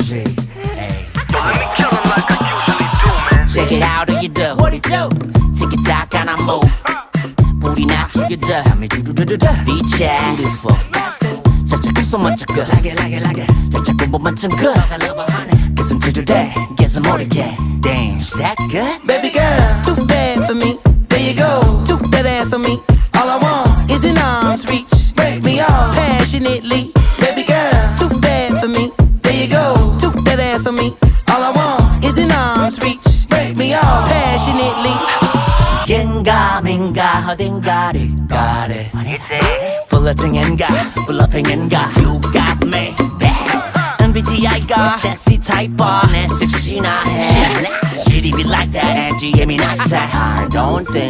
거지. Check it out, how you do? What it do? Tick it tock and I move. 불이 나 죽여줘. Beach yeah, beautiful. 살짝 그 멋져 그. 살짝 공부만 좀 그. Guess I'm today, guess I'm 모르게. Damn, is that good? Baby girl, too bad for me. There you go, took that ass on me. All I want is an arm's reach. Break me off passionately. Baby girl, too bad for me. There you go, took that ass on me. All I want is an arm's reach. Break me off passionately. 겐가 민가 어딘가를 가래 플러팅인가 블러핑인가 You got me MBTI가 섹시 타입 내 섹시나 해 GDB like that and GM이 나서 I don't think